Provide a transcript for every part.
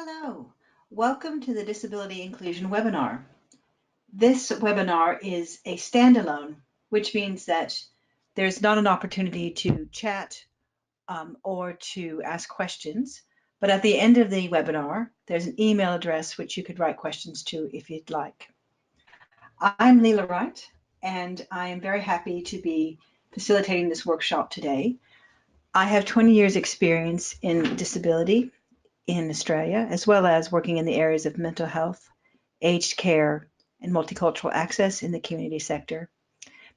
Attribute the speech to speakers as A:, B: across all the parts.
A: Hello, welcome to the Disability Inclusion webinar. This webinar is a standalone, which means that there's not an opportunity to chat or to ask questions, but at the end of the webinar, there's an email address which you could write questions to if you'd like. I'm Leela Wright, and I am very happy to be facilitating this workshop today. I have 20 years experience in disability in Australia, as well as working in the areas of mental health, aged care, and multicultural access in the community sector.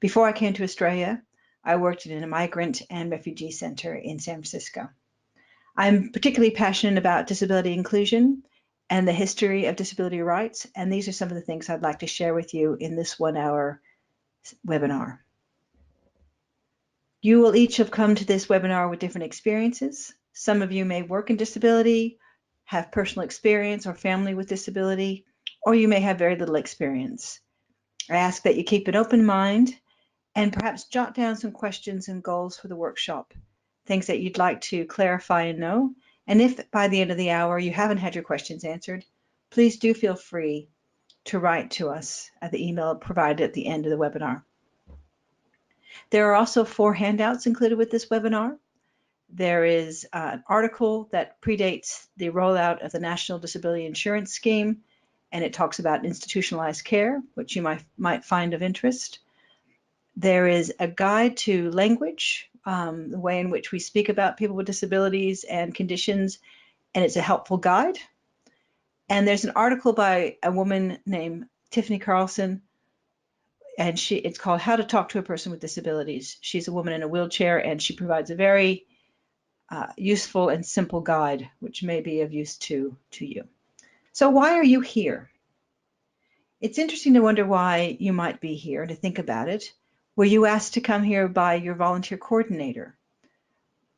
A: Before I came to Australia, I worked in a migrant and refugee center in San Francisco. I'm particularly passionate about disability inclusion and the history of disability rights, and these are some of the things I'd like to share with you in this 1-hour webinar. You will each have come to this webinar with different experiences. Some of you may work in disability, have personal experience or family with disability, or you may have very little experience. I ask that you keep an open mind and perhaps jot down some questions and goals for the workshop, things that you'd like to clarify and know. And if by the end of the hour you haven't had your questions answered, please do feel free to write to us at the email provided at the end of the webinar. There are also 4 handouts included with this webinar. There is an article that predates the rollout of the National Disability Insurance Scheme, and it talks about institutionalized care, which you might find of interest. There is a guide to language, the way in which we speak about people with disabilities and conditions, and it's a helpful guide. And there's an article by a woman named Tiffany Carlson, and it's called How to Talk to a Person with Disabilities. She's a woman in a wheelchair, and she provides a very useful and simple guide, which may be of use to you. So why are you here? It's interesting to wonder why you might be here, to think about it. Were you asked to come here by your volunteer coordinator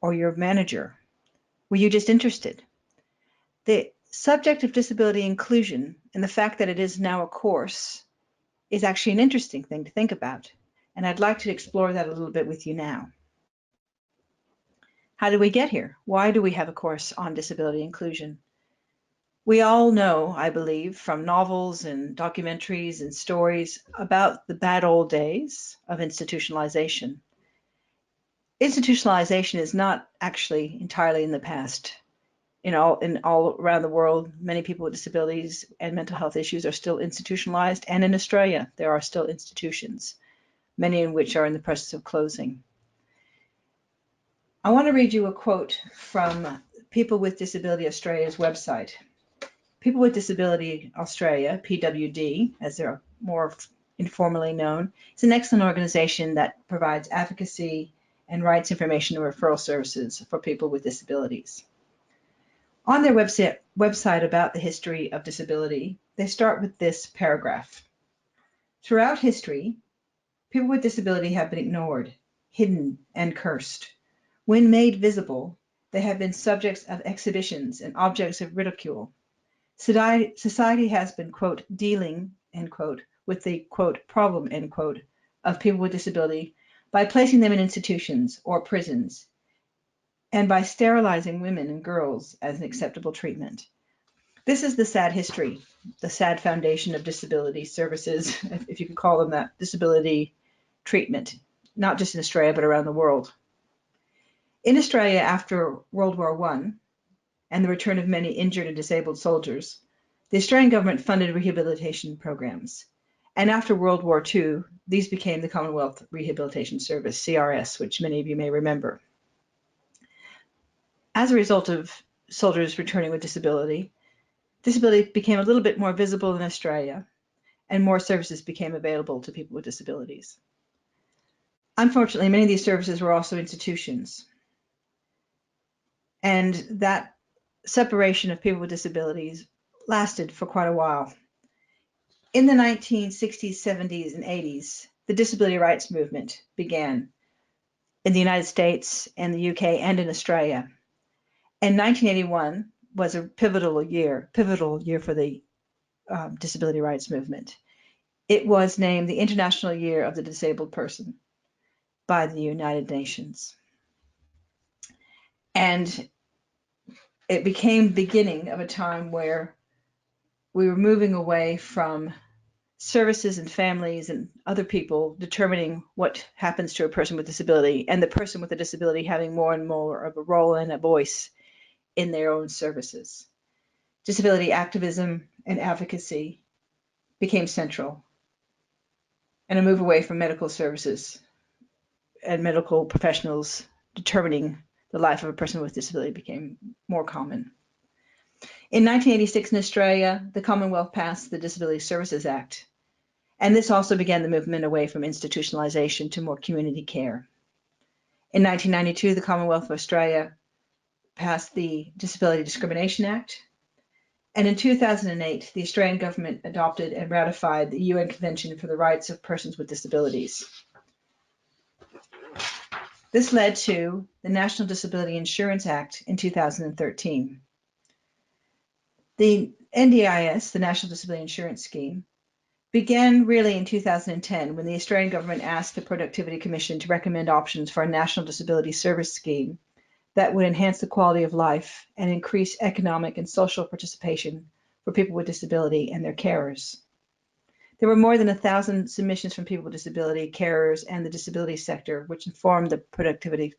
A: or your manager? Were you just interested? The subject of disability inclusion and the fact that it is now a course is actually an interesting thing to think about. And I'd like to explore that a little bit with you now. How did we get here? Why do we have a course on disability inclusion? We all know, I believe, from novels and documentaries and stories about the bad old days of institutionalization. Institutionalization is not actually entirely in the past. All around the world, many people with disabilities and mental health issues are still institutionalized, and in Australia, there are still institutions, many in which are in the process of closing. I want to read you a quote from People with Disability Australia's website. People with Disability Australia, PWD, as they're more informally known, is an excellent organization that provides advocacy and rights information and referral services for people with disabilities. On their website about the history of disability, they start with this paragraph. Throughout history, people with disability have been ignored, hidden, and cursed. When made visible, they have been subjects of exhibitions and objects of ridicule. Society has been, quote, dealing, end quote, with the, quote, problem, end quote, of people with disability by placing them in institutions or prisons, and by sterilizing women and girls as an acceptable treatment. This is the sad history, the sad foundation of disability services, if you could call them that, disability treatment, not just in Australia, but around the world. In Australia, after World War I and the return of many injured and disabled soldiers, the Australian government funded rehabilitation programs. And after World War II, these became the Commonwealth Rehabilitation Service, CRS, which many of you may remember. As a result of soldiers returning with disability became a little bit more visible in Australia, and more services became available to people with disabilities. Unfortunately, many of these services were also institutions. And that separation of people with disabilities lasted for quite a while. In the 1960s, 70s, and 80s, the disability rights movement began in the United States and the UK and in Australia. And 1981 was a pivotal year for the disability rights movement. It was named the International Year of the Disabled Person by the United Nations. And it became the beginning of a time where we were moving away from services and families and other people determining what happens to a person with disability, and the person with a disability having more and more of a role and a voice in their own services. Disability activism and advocacy became central, and a move away from medical services and medical professionals determining the life of a person with disability became more common. In 1986 in Australia, the Commonwealth passed the Disability Services Act, and this also began the movement away from institutionalization to more community care. In 1992, the Commonwealth of Australia passed the Disability Discrimination Act, and in 2008, the Australian government adopted and ratified the UN Convention for the Rights of Persons with Disabilities. This led to the National Disability Insurance Act in 2013. The NDIS, the National Disability Insurance Scheme, began really in 2010 when the Australian government asked the Productivity Commission to recommend options for a national disability service scheme that would enhance the quality of life and increase economic and social participation for people with disability and their carers. There were more than 1,000 submissions from people with disability, carers, and the disability sector, which informed the Productivity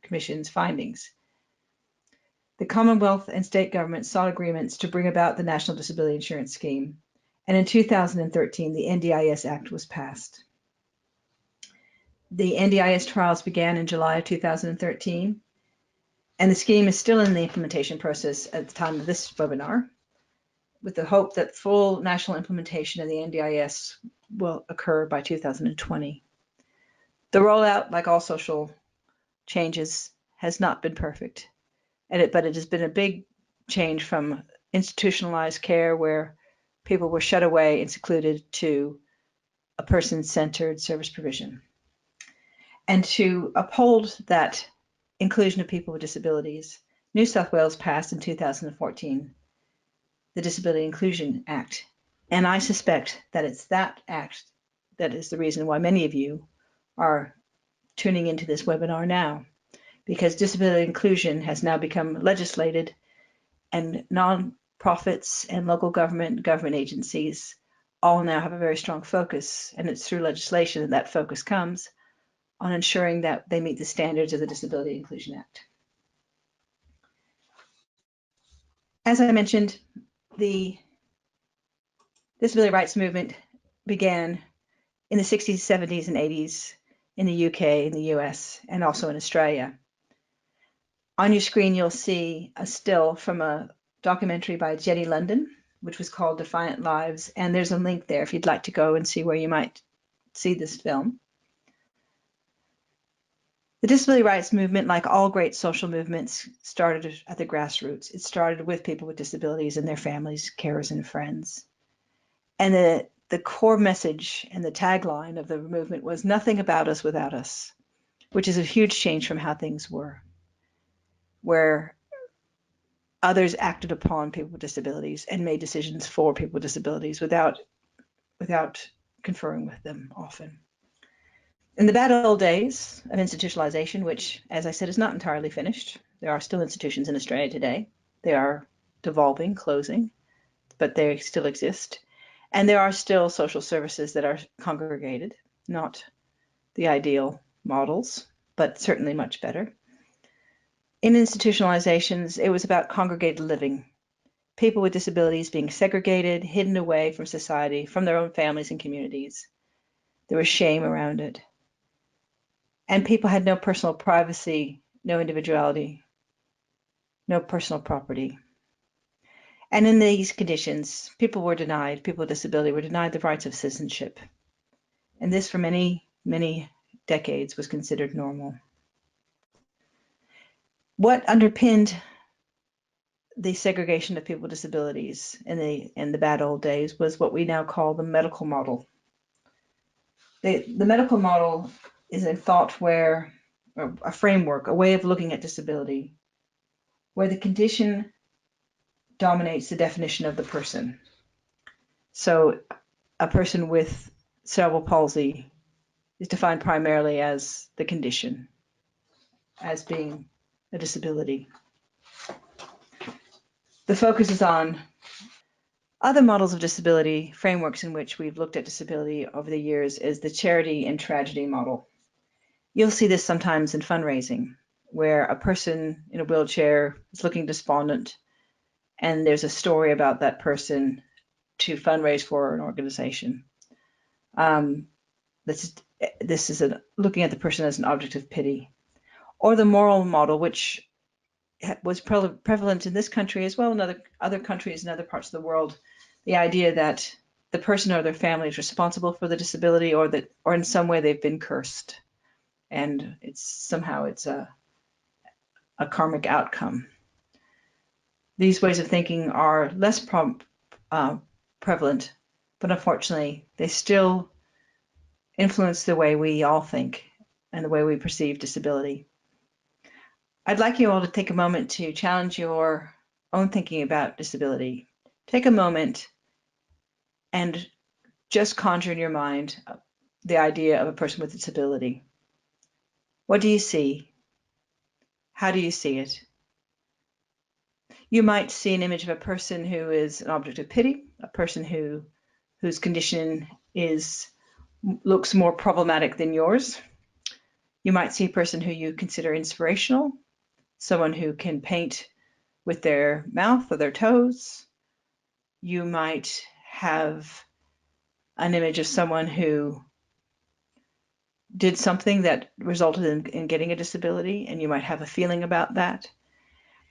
A: Commission's findings. The Commonwealth and state governments sought agreements to bring about the National Disability Insurance Scheme, and in 2013, the NDIS Act was passed. The NDIS trials began in July of 2013, and the scheme is still in the implementation process at the time of this webinar, with the hope that full national implementation of the NDIS will occur by 2020. The rollout, like all social changes, has not been perfect, but it has been a big change from institutionalized care where people were shut away and secluded to a person-centered service provision. And to uphold that inclusion of people with disabilities, New South Wales passed in 2014 the Disability Inclusion Act. And I suspect that it's that act that is the reason why many of you are tuning into this webinar now, because disability inclusion has now become legislated, and nonprofits and local government agencies all now have a very strong focus, and it's through legislation that that focus comes on ensuring that they meet the standards of the Disability Inclusion Act. As I mentioned, the disability rights movement began in the 60s, 70s, and 80s in the UK, in the US, and also in Australia. On your screen, you'll see a still from a documentary by Jenny London, which was called Defiant Lives, and there's a link there if you'd like to go and see where you might see this film. The disability rights movement, like all great social movements, started at the grassroots. It started with people with disabilities and their families, carers, and friends. And the core message and the tagline of the movement was nothing about us without us, which is a huge change from how things were, where others acted upon people with disabilities and made decisions for people with disabilities without conferring with them often. In the bad old days of institutionalization, which, as I said, is not entirely finished, there are still institutions in Australia today. They are devolving, closing, but they still exist. And there are still social services that are congregated, not the ideal models, but certainly much better. In institutionalizations, it was about congregated living, people with disabilities being segregated, hidden away from society, from their own families and communities. There was shame around it. And people had no personal privacy, no individuality, no personal property. And in these conditions, people with disability were denied the rights of citizenship. And this, for many, many decades, was considered normal. What underpinned the segregation of people with disabilities in the bad old days was what we now call the medical model. The medical model is a thought where, or a framework, a way of looking at disability, where the condition dominates the definition of the person. So a person with cerebral palsy is defined primarily as the condition, as being a disability. The focus is on other models of disability, frameworks in which we've looked at disability over the years, is the charity and tragedy model. You'll see this sometimes in fundraising, where a person in a wheelchair is looking despondent, and there's a story about that person to fundraise for an organization. This is looking at the person as an object of pity. Or the moral model, which was prevalent in this country as well, in other countries and other parts of the world, the idea that the person or their family is responsible for the disability, or in some way they've been cursed, and it's a karmic outcome. These ways of thinking are less prevalent, but unfortunately they still influence the way we all think and the way we perceive disability. I'd like you all to take a moment to challenge your own thinking about disability. Take a moment and just conjure in your mind the idea of a person with disability. What do you see? How do you see it? You might see an image of a person who is an object of pity, a person whose condition looks more problematic than yours. You might see a person who you consider inspirational, someone who can paint with their mouth or their toes. You might have an image of someone who did something that resulted in getting a disability, and you might have a feeling about that.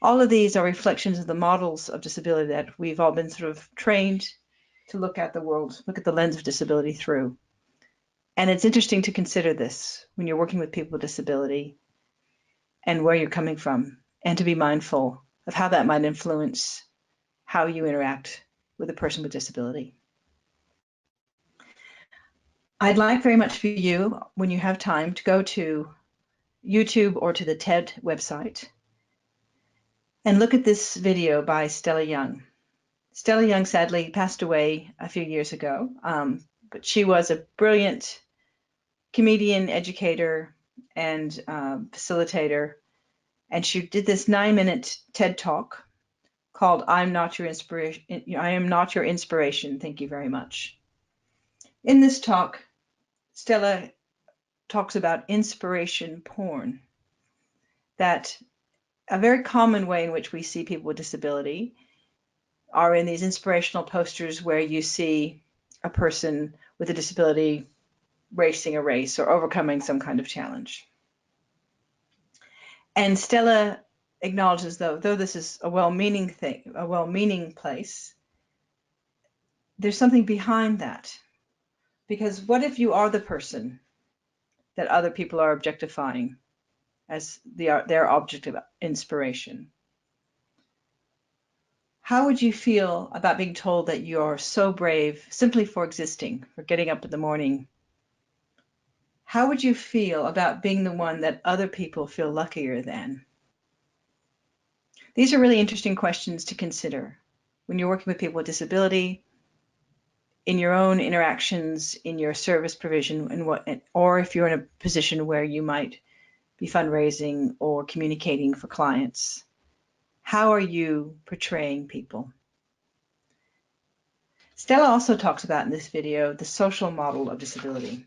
A: All of these are reflections of the models of disability that we've all been sort of trained to look at the world, look at the lens of disability through. And it's interesting to consider this when you're working with people with disability and where you're coming from, and to be mindful of how that might influence how you interact with a person with disability. I'd like very much for you, when you have time, to go to YouTube or to the TED website and look at this video by Stella Young. Stella Young sadly passed away a few years ago, but she was a brilliant comedian, educator, and facilitator, and she did this 9-minute TED Talk called "I'm Not Your Inspiration." I am not your inspiration. Thank you very much. In this talk, Stella talks about inspiration porn, that a very common way in which we see people with disability are in these inspirational posters where you see a person with a disability racing a race or overcoming some kind of challenge. And Stella acknowledges, though this is a well-meaning thing, a well-meaning place, there's something behind that. Because what if you are the person that other people are objectifying as their object of inspiration? How would you feel about being told that you're so brave simply for existing, for getting up in the morning? How would you feel about being the one that other people feel luckier than? These are really interesting questions to consider when you're working with people with disability, in your own interactions, in your service provision, or if you're in a position where you might be fundraising or communicating for clients. How are you portraying people? Stella also talks about in this video the social model of disability,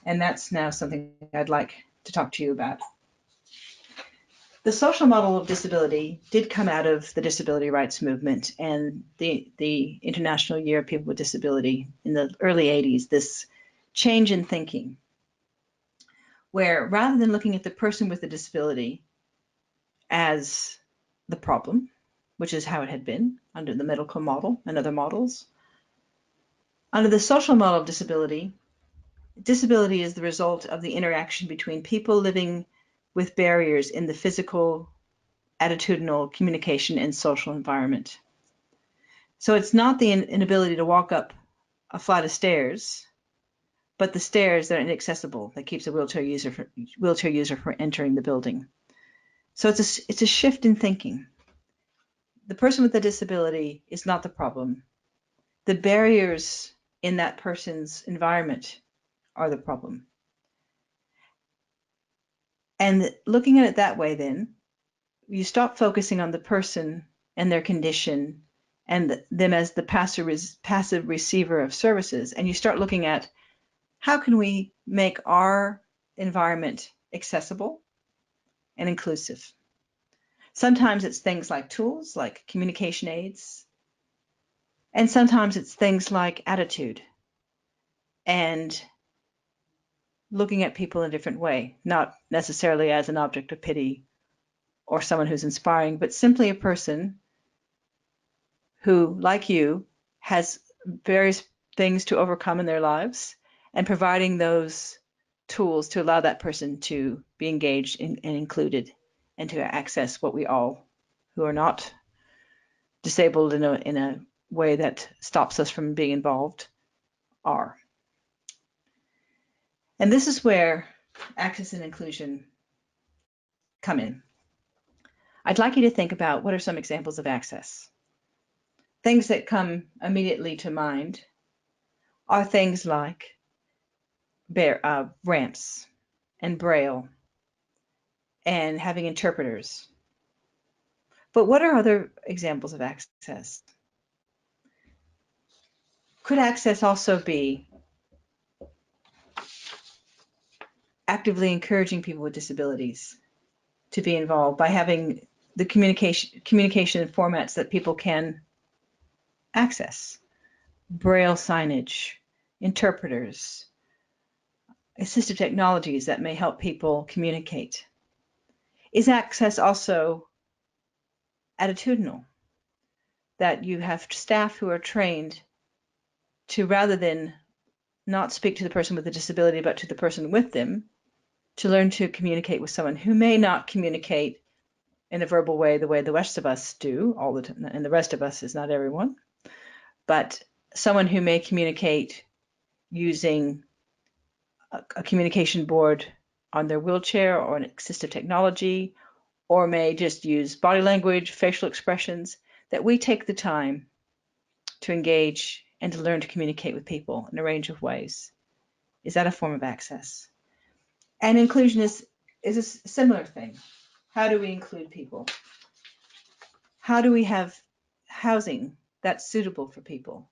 A: and that's now something I'd like to talk to you about. The social model of disability did come out of the disability rights movement and the International Year of People with Disability in the early 80s, this change in thinking, where rather than looking at the person with the disability as the problem, which is how it had been under the medical model and other models, under the social model of disability, disability is the result of the interaction between people living with barriers in the physical, attitudinal, communication, and social environment. So it's not the inability to walk up a flight of stairs, but the stairs that are inaccessible that keeps a wheelchair user from entering the building. So it's a shift in thinking. The person with a disability is not the problem. The barriers in that person's environment are the problem. And looking at it that way, then, you stop focusing on the person and their condition and them as the passive receiver of services. And you start looking at how can we make our environment accessible and inclusive. Sometimes it's things like tools, like communication aids, and sometimes it's things like attitude and looking at people in a different way, not necessarily as an object of pity or someone who's inspiring, but simply a person who, like you, has various things to overcome in their lives and providing those tools to allow that person to be engaged and included and to access what we all who are not disabled in a way that stops us from being involved are. And this is where access and inclusion come in. I'd like you to think about what are some examples of access. Things that come immediately to mind are things like ramps and braille and having interpreters. But what are other examples of access? Could access also be actively encouraging people with disabilities to be involved by having the communication formats that people can access? Braille signage, interpreters, assistive technologies that may help people communicate. Is access also attitudinal? That you have staff who are trained to, rather than not speak to the person with a disability, but to the person with them, to learn to communicate with someone who may not communicate in a verbal way the way the rest of us do all the time, and the rest of us is not everyone, but someone who may communicate using a communication board on their wheelchair or an assistive technology, or may just use body language, facial expressions, that we take the time to engage and to learn to communicate with people in a range of ways. Is that a form of access? And inclusion is a similar thing. How do we include people? How do we have housing that's suitable for people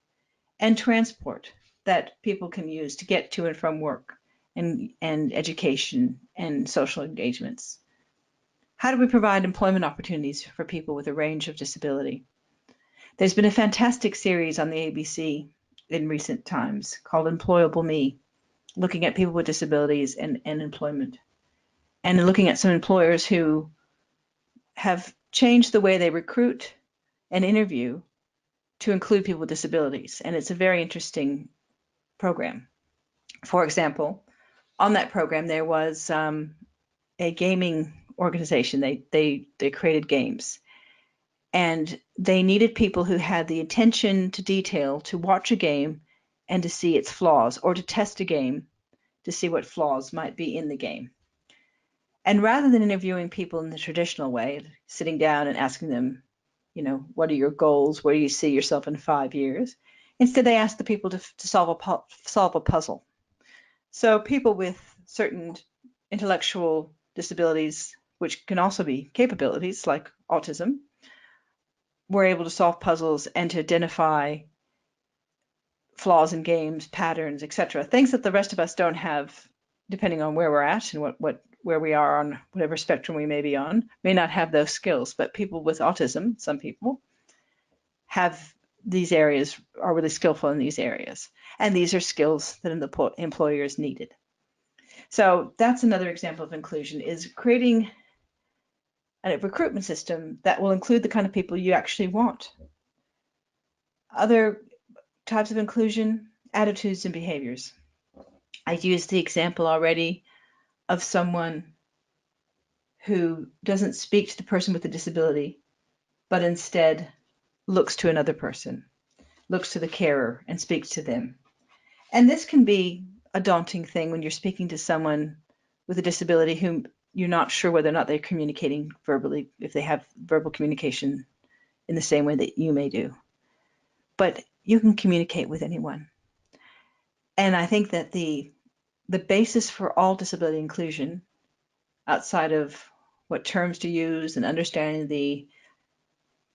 A: and transport that people can use to get to and from work and education and social engagements? How do we provide employment opportunities for people with a range of disability? There's been a fantastic series on the ABC in recent times called Employable Me, looking at people with disabilities and employment, and looking at some employers who have changed the way they recruit and interview to include people with disabilities. And it's a very interesting program. For example, on that program, there was a gaming organization. They created games. And they needed people who had the attention to detail to watch a game and to see its flaws, or to test a game to see what flaws might be in the game. And rather than interviewing people in the traditional way, sitting down and asking them, what are your goals? Where do you see yourself in 5 years? Instead, they asked the people to solve a puzzle. So people with certain intellectual disabilities, which can also be capabilities like autism, were able to solve puzzles and to identify flaws in games, patterns, etc. Things that the rest of us don't have, depending on where we're at and where we are on whatever spectrum we may be on, may not have those skills. But people with autism, some people, have these areas, are really skillful in these areas. And these are skills that the employers needed. So that's another example of inclusion, is creating a recruitment system that will include the kind of people you actually want. Other types of inclusion, attitudes and behaviors. I used the example already of someone who doesn't speak to the person with the disability, but instead looks to another person, looks to the carer and speaks to them. And this can be a daunting thing when you're speaking to someone with a disability whom you're not sure whether or not they're communicating verbally, if they have verbal communication in the same way that you may do. But you can communicate with anyone. And I think that the basis for all disability inclusion, outside of what terms to use and understanding the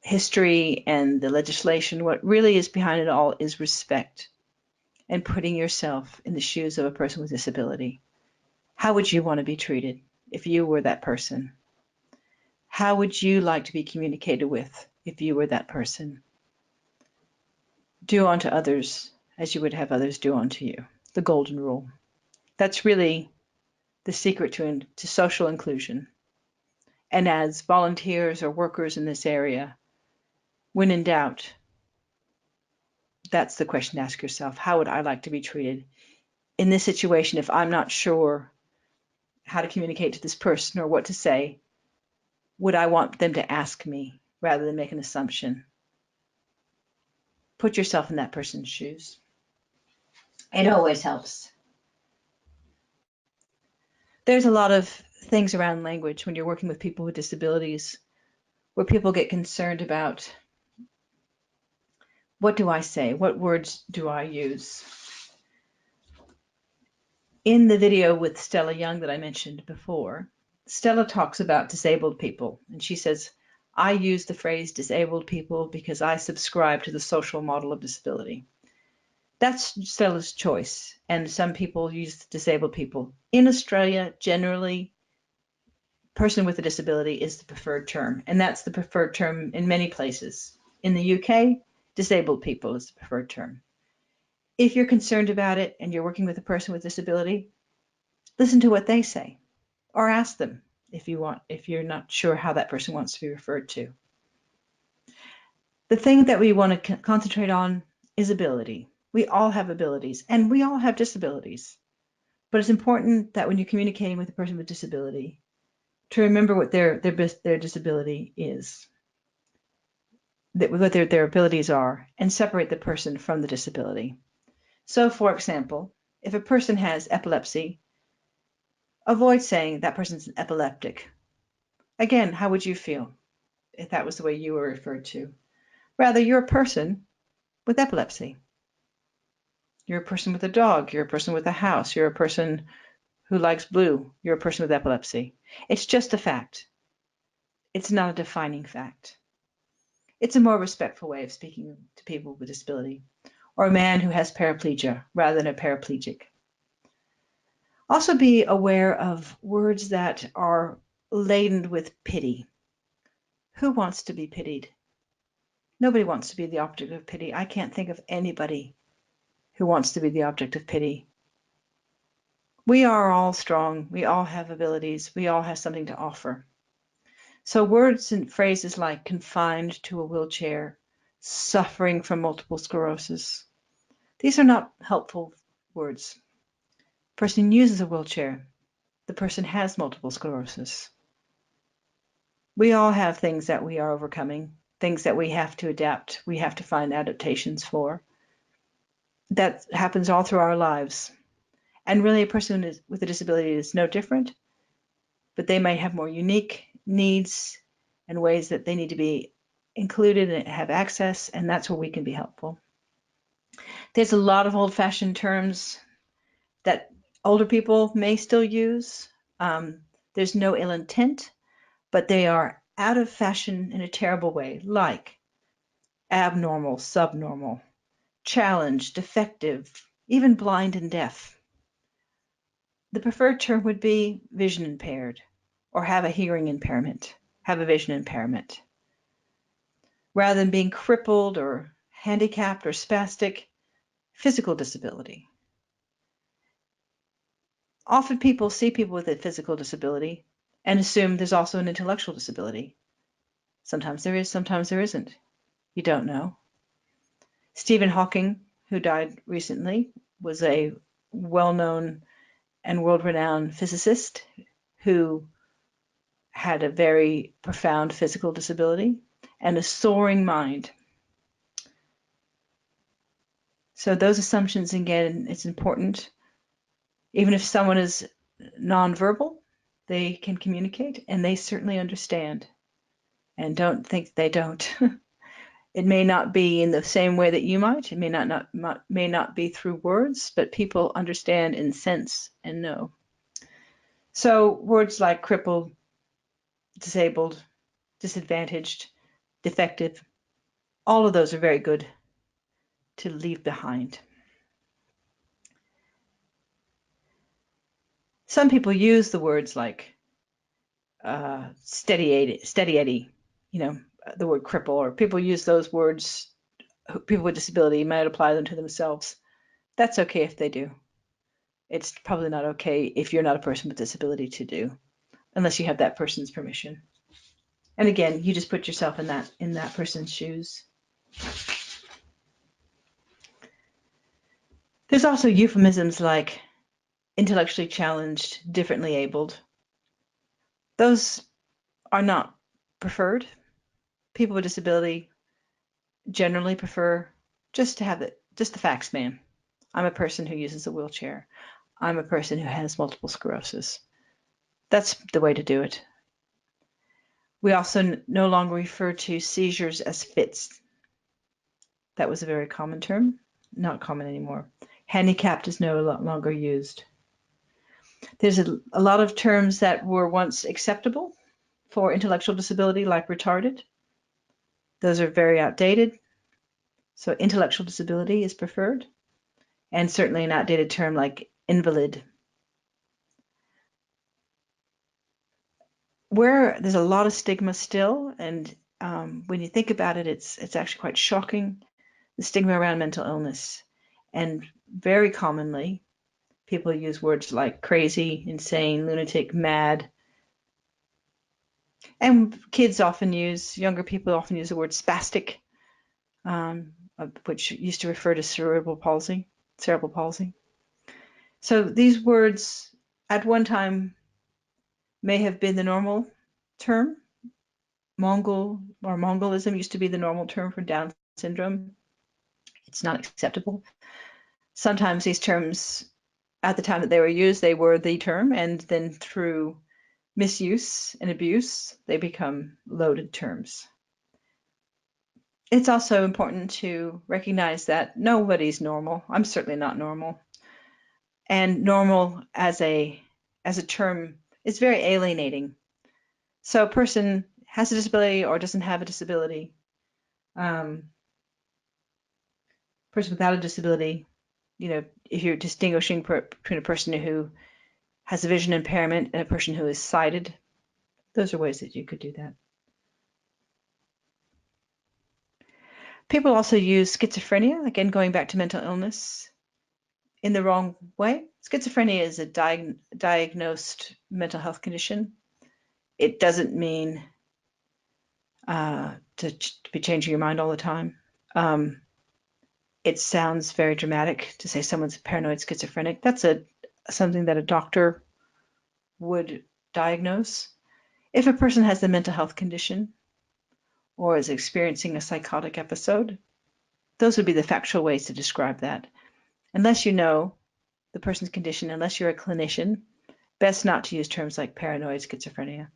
A: history and the legislation, what really is behind it all is respect and putting yourself in the shoes of a person with disability. How would you want to be treated if you were that person? How would you like to be communicated with if you were that person? Do unto others as you would have others do unto you. The golden rule. That's really the secret to social inclusion. And as volunteers or workers in this area, when in doubt, that's the question to ask yourself. How would I like to be treated in this situation if I'm not sure how to communicate to this person or what to say? Would I want them to ask me rather than make an assumption? Put yourself in that person's shoes. It always helps. There's a lot of things around language when you're working with people with disabilities where people get concerned about, what do I say? What words do I use? In the video with Stella Young that I mentioned before, Stella talks about disabled people, and she says, I use the phrase disabled people because I subscribe to the social model of disability. That's Stella's choice, and some people use disabled people. In Australia, generally, person with a disability is the preferred term, and that's the preferred term in many places. In the UK, disabled people is the preferred term. If you're concerned about it and you're working with a person with disability, listen to what they say, or ask them if you're not sure how that person wants to be referred to. The thing that we want to concentrate on is ability. We all have abilities, and we all have disabilities. But it's important that when you're communicating with a person with disability, to remember what their disability is, what their abilities are, and separate the person from the disability. So, for example, if a person has epilepsy, avoid saying that person's epileptic. Again, how would you feel if that was the way you were referred to? Rather, you're a person with epilepsy. You're a person with a dog. You're a person with a house. You're a person who likes blue. You're a person with epilepsy. It's just a fact. It's not a defining fact. It's a more respectful way of speaking to people with disability, or a man who has paraplegia rather than a paraplegic. Also be aware of words that are laden with pity. Who wants to be pitied? Nobody wants to be the object of pity. I can't think of anybody who wants to be the object of pity. We are all strong. We all have abilities. We all have something to offer. So words and phrases like confined to a wheelchair, suffering from multiple sclerosis, these are not helpful words. The person uses a wheelchair. The person has multiple sclerosis. We all have things that we are overcoming, things that we have to adapt, we have to find adaptations for. That happens all through our lives. And really, a person with a disability is no different, but they might have more unique needs and ways that they need to be included and have access, and that's where we can be helpful. There's a lot of old-fashioned terms that older people may still use. There's no ill intent, but they are out of fashion in a terrible way, like abnormal, subnormal, challenge, defective, even blind and deaf. The preferred term would be vision impaired, or have a hearing impairment, have a vision impairment. Rather than being crippled or handicapped or spastic, physical disability. Often people see people with a physical disability and assume there's also an intellectual disability. Sometimes there is, sometimes there isn't. You don't know. Stephen Hawking, who died recently, was a well-known and world-renowned physicist who had a very profound physical disability and a soaring mind. So those assumptions, again, it's important. Even if someone is nonverbal, they can communicate, and they certainly understand. And don't think they don't. It may not be in the same way that you might. It may not be through words, but people understand and sense and know. So words like crippled, disabled, disadvantaged, defective. All of those are very good to leave behind. Some people use the words like steady Eddie, the word cripple, or people use those words, people with disability might apply them to themselves. That's okay if they do. It's probably not okay if you're not a person with disability to do, unless you have that person's permission. And again, you just put yourself in that person's shoes. There's also euphemisms like intellectually challenged, differently abled. Those are not preferred. People with disability generally prefer just to have just the facts, ma'am. I'm a person who uses a wheelchair. I'm a person who has multiple sclerosis. That's the way to do it. We also no longer refer to seizures as fits. That was a very common term, not common anymore. Handicapped is no longer used. There's a lot of terms that were once acceptable for intellectual disability, like retarded. Those are very outdated. So intellectual disability is preferred, and certainly an outdated term like invalid. Where there's a lot of stigma still, and when you think about it, it's actually quite shocking, the stigma around mental illness. And very commonly, people use words like crazy, insane, lunatic, mad. And younger people often use the word spastic, which used to refer to cerebral palsy. So these words at one time may have been the normal term. Mongol or Mongolism used to be the normal term for Down syndrome. It's not acceptable. Sometimes these terms, at the time that they were used, they were the term, and then through misuse and abuse, they become loaded terms. It's also important to recognize that nobody's normal. I'm certainly not normal. And normal as a term is very alienating. So a person has a disability or doesn't have a disability. Person without a disability, if you're distinguishing between a person who has a vision impairment and a person who is sighted, those are ways that you could do that. People also use schizophrenia, again, going back to mental illness, in the wrong way. Schizophrenia is a diagnosed mental health condition. It doesn't mean to be changing your mind all the time. It sounds very dramatic to say someone's paranoid schizophrenic. That's something that a doctor would diagnose. If a person has a mental health condition or is experiencing a psychotic episode, those would be the factual ways to describe that. Unless you know the person's condition, unless you're a clinician, best not to use terms like paranoid schizophrenia.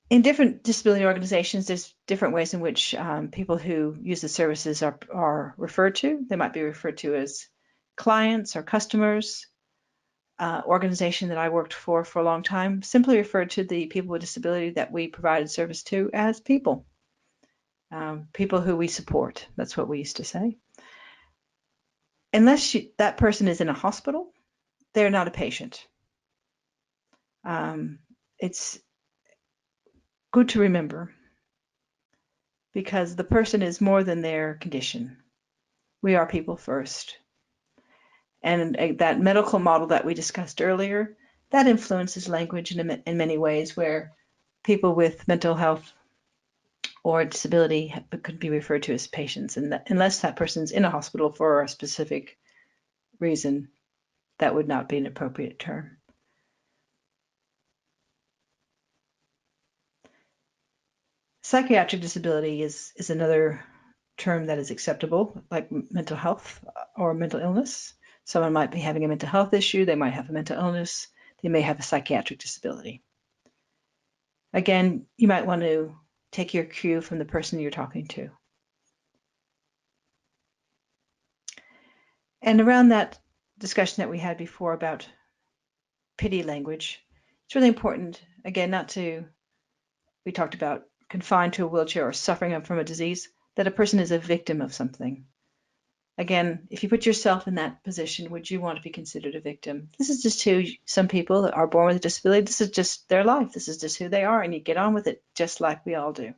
A: In different disability organizations, there's different ways in which people who use the services are referred to. They might be referred to as clients or customers. Organization that I worked for a long time simply referred to the people with disability that we provided service to as people. People who we support. That's what we used to say. Unless that person is in a hospital, they're not a patient. It's good to remember, because the person is more than their condition. We are people first. And that medical model that we discussed earlier, that influences language in many ways, where people with mental health or disability could be referred to as patients. And unless that person's in a hospital for a specific reason, that would not be an appropriate term. Psychiatric disability is another term that is acceptable, like mental health or mental illness. Someone might be having a mental health issue, they might have a mental illness, they may have a psychiatric disability. Again, you might want to take your cue from the person you're talking to. And around that discussion that we had before about pity language, it's really important, again, we talked about confined to a wheelchair or suffering from a disease, that a person is a victim of something. Again, if you put yourself in that position, would you want to be considered a victim? This is just who some people that are born with a disability, this is just their life. This is just who they are, and you get on with it just like we all do.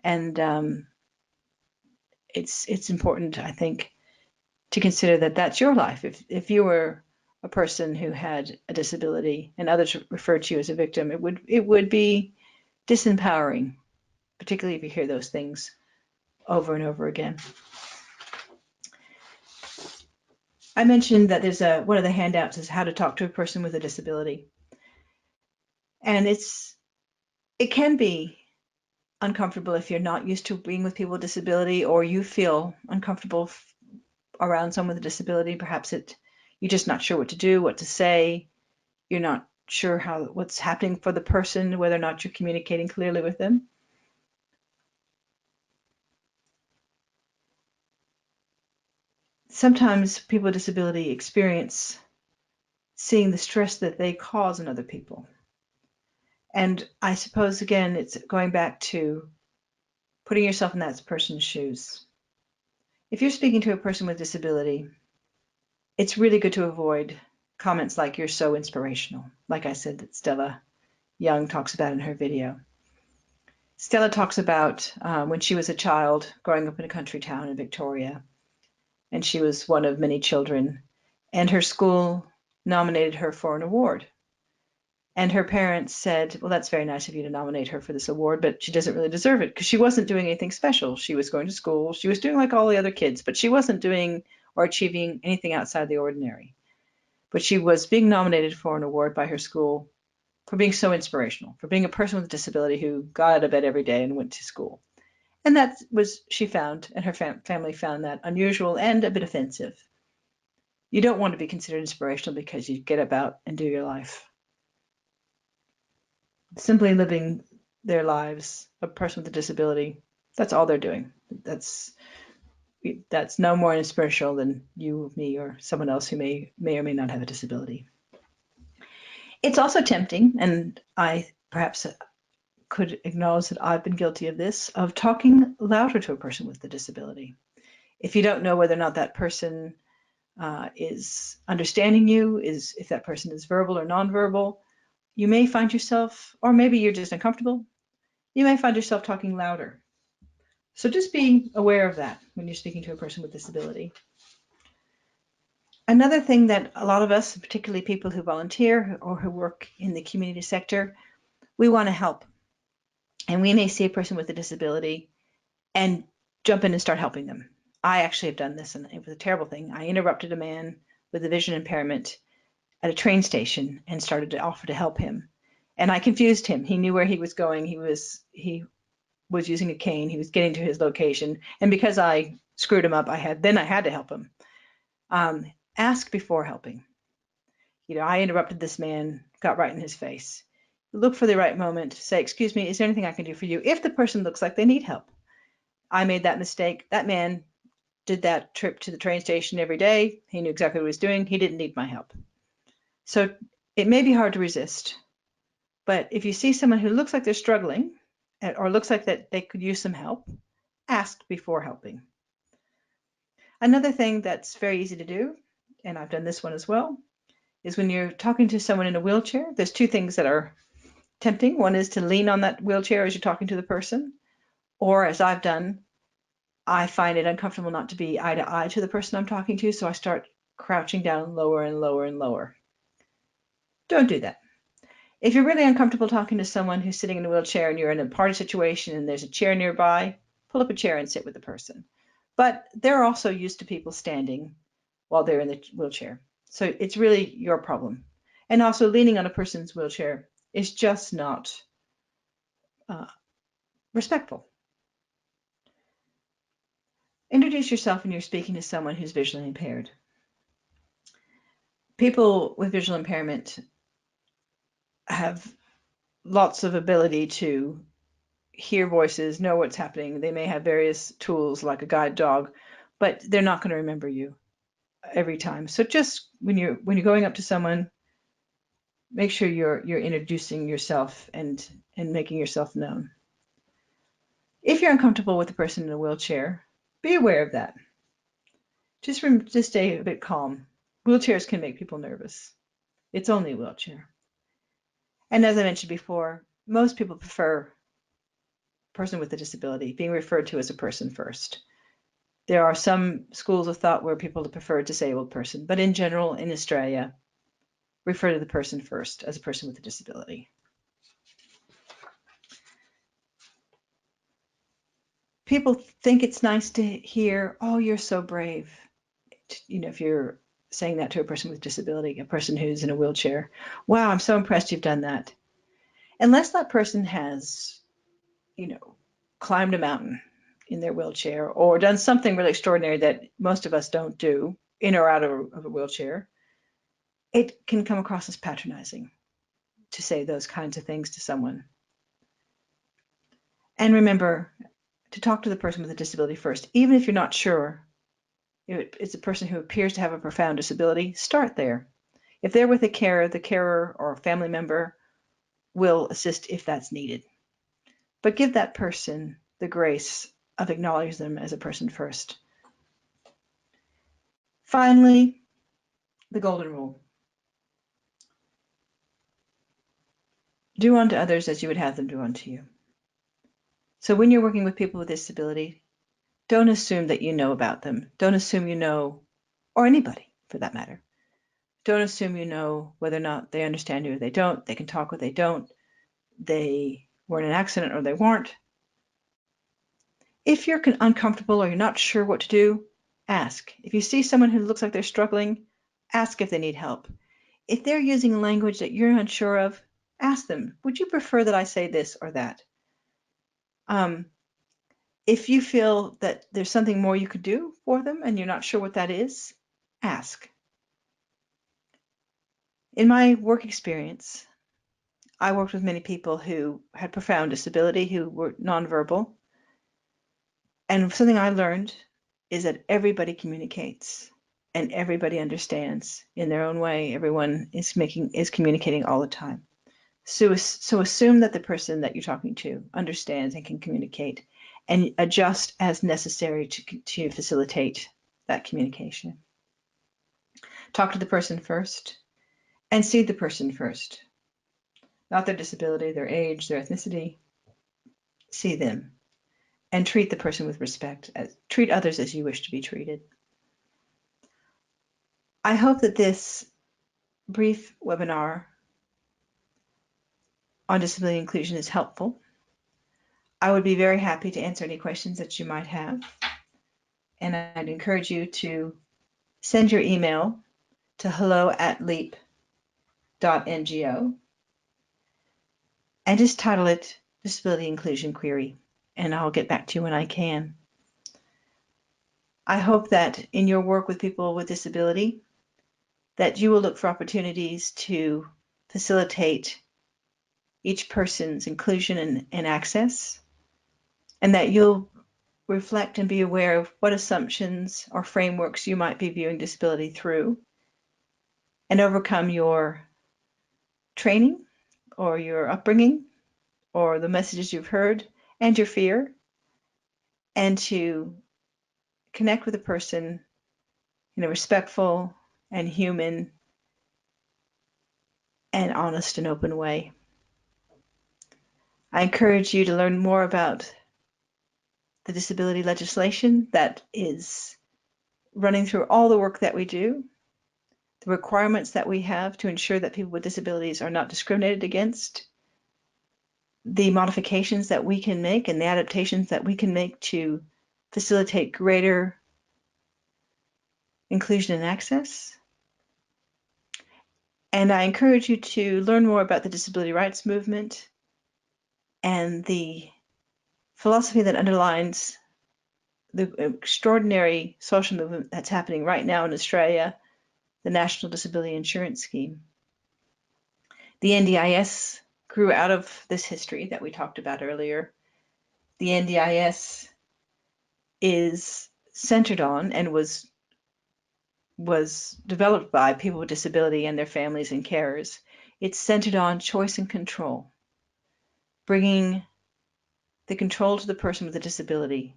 A: And it's important, I think, to consider that that's your life. If you were a person who had a disability and others referred to you as a victim, it would be disempowering, particularly if you hear those things over and over again. I mentioned that there's one of the handouts is how to talk to a person with a disability. And it can be uncomfortable if you're not used to being with people with disability, or you feel uncomfortable around someone with a disability. Perhaps you're just not sure what to do, what to say. You're not sure what's happening for the person, whether or not you're communicating clearly with them. Sometimes people with disability experience seeing the stress that they cause in other people. And I suppose, again, it's going back to putting yourself in that person's shoes. If you're speaking to a person with disability, it's really good to avoid comments like "you're so inspirational," like I said that Stella Young talks about in her video. Stella talks about when she was a child growing up in a country town in Victoria, and she was one of many children, and her school nominated her for an award. And her parents said, well, that's very nice of you to nominate her for this award, but she doesn't really deserve it because she wasn't doing anything special. She was going to school. She was doing like all the other kids, but she wasn't doing or achieving anything outside the ordinary. But she was being nominated for an award by her school for being so inspirational, for being a person with a disability who got out of bed every day and went to school. And that was, she found, and her family found that unusual and a bit offensive. You don't want to be considered inspirational because you get about and do your life. Simply living their lives, a person with a disability, that's all they're doing. That's no more inspirational than you, me, or someone else who may or may not have a disability. It's also tempting, and I perhaps could acknowledge that I've been guilty of this, of talking louder to a person with a disability. If you don't know whether or not that person is understanding you, if that person is verbal or nonverbal, you may find yourself, or maybe you're just uncomfortable, you may find yourself talking louder. So just be aware of that when you're speaking to a person with disability. Another thing that a lot of us, particularly people who volunteer or who work in the community sector, we want to help. And we may see a person with a disability and jump in and start helping them. I actually have done this, and it was a terrible thing. I interrupted a man with a vision impairment at a train station and started to offer to help him. And I confused him. He knew where he was going. He was using a cane. He was getting to his location. And because I screwed him up, I had to help him. Ask before helping. I interrupted this man, got right in his face. Look for the right moment. Say, excuse me, is there anything I can do for you? If the person looks like they need help. I made that mistake. That man did that trip to the train station every day. He knew exactly what he was doing. He didn't need my help. So it may be hard to resist. But if you see someone who looks like they're struggling or looks like that they could use some help, ask before helping. Another thing that's very easy to do, and I've done this one as well, is when you're talking to someone in a wheelchair, there's two things that are tempting. One is to lean on that wheelchair as you're talking to the person, or as I've done, I find it uncomfortable not to be eye to eye to the person I'm talking to, so I start crouching down lower and lower and lower. Don't do that. If you're really uncomfortable talking to someone who's sitting in a wheelchair and you're in a party situation and there's a chair nearby, pull up a chair and sit with the person. But they're also used to people standing while they're in the wheelchair. So it's really your problem. And also leaning on a person's wheelchair is just not respectful. Introduce yourself when you're speaking to someone who's visually impaired. People with visual impairment have lots of ability to hear voices, know what's happening. They may have various tools like a guide dog, but they're not going to remember you every time. So just when you're going up to someone, make sure you're introducing yourself and making yourself known. If you're uncomfortable with a person in a wheelchair, be aware of that. Just stay a bit calm. Wheelchairs can make people nervous. It's only a wheelchair. And as I mentioned before, most people prefer person with a disability being referred to as a person first. There are some schools of thought where people prefer a disabled person, but in general, in Australia, refer to the person first as a person with a disability. People think it's nice to hear, "Oh, you're so brave." If you're saying that to a person with disability, a person who's in a wheelchair, "Wow, I'm so impressed you've done that." Unless that person has, climbed a mountain in their wheelchair or done something really extraordinary that most of us don't do in or out of a wheelchair, it can come across as patronizing to say those kinds of things to someone. And remember to talk to the person with a disability first, even if you're not sure it's a person who appears to have a profound disability. Start there. If they're with a carer, the carer or a family member will assist if that's needed. But give that person the grace of acknowledging them as a person first. Finally, the golden rule. Do unto others as you would have them do unto you. So when you're working with people with disability, don't assume that you know about them. Don't assume you know, or anybody for that matter. Don't assume you know whether or not they understand you or they don't. They can talk or they don't. They were in an accident or they weren't. If you're uncomfortable or you're not sure what to do, ask. If you see someone who looks like they're struggling, ask if they need help. If they're using language that you're unsure of, ask them, would you prefer that I say this or that? If you feel that there's something more you could do for them and you're not sure what that is, ask. In my work experience, I worked with many people who had profound disability, who were nonverbal. And something I learned is that everybody communicates and everybody understands in their own way. Everyone is communicating all the time. So assume that the person that you're talking to understands and can communicate and adjust as necessary to facilitate that communication. Talk to the person first and see the person first. Not their disability, their age, their ethnicity. See them and treat the person with respect. Treat others as you wish to be treated. I hope that this brief webinar on disability inclusion is helpful. I would be very happy to answer any questions that you might have. And I'd encourage you to send your email to hello@leap.ngo and just title it Disability Inclusion Query, and I'll get back to you when I can. I hope that in your work with people with disability, that you will look for opportunities to facilitate each person's inclusion and access, and that you'll reflect and be aware of what assumptions or frameworks you might be viewing disability through, and overcome your training or your upbringing or the messages you've heard and your fear, and to connect with a person in a respectful and human and honest and open way. I encourage you to learn more about the disability legislation that is running through all the work that we do, the requirements that we have to ensure that people with disabilities are not discriminated against, the modifications that we can make and the adaptations that we can make to facilitate greater inclusion and access. And I encourage you to learn more about the disability rights movement and the philosophy that underlines the extraordinary social movement that's happening right now in Australia, the National Disability Insurance Scheme. The NDIS grew out of this history that we talked about earlier. The NDIS is centered on and was developed by people with disability and their families and carers. It's centered on choice and control, bringing the control to the person with a disability,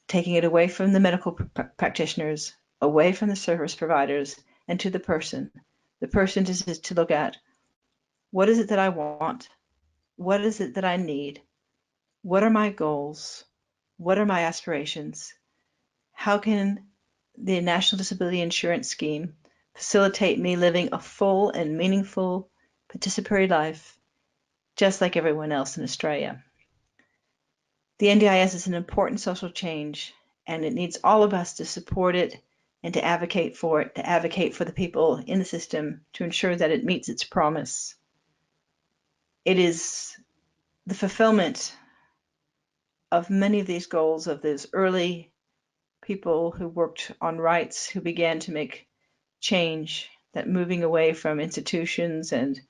A: taking it away from the medical practitioners, away from the service providers, and to the person. The person is to look at, what is it that I want? What is it that I need? What are my goals? What are my aspirations? How can the National Disability Insurance Scheme facilitate me living a full and meaningful participatory life, just like everyone else in Australia? The NDIS is an important social change, and it needs all of us to support it and to advocate for it, to advocate for the people in the system to ensure that it meets its promise. It is the fulfillment of many of these goals of those early people who worked on rights, who began to make change, that moving away from institutions and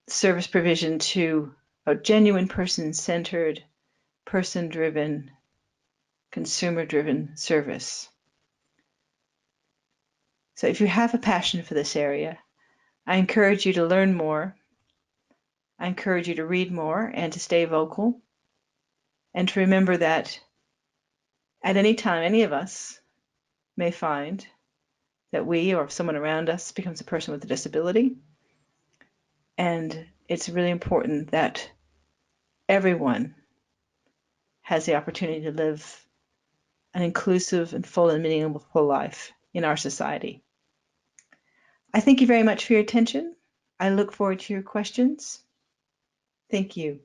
A: service provision to a genuine person-centered, person-driven, consumer-driven service. So if you have a passion for this area, I encourage you to learn more. I encourage you to read more and to stay vocal, and to remember that at any time, any of us may find that we or someone around us becomes a person with a disability. And it's really important that everyone has the opportunity to live an inclusive and full and meaningful life in our society. I thank you very much for your attention. I look forward to your questions. Thank you.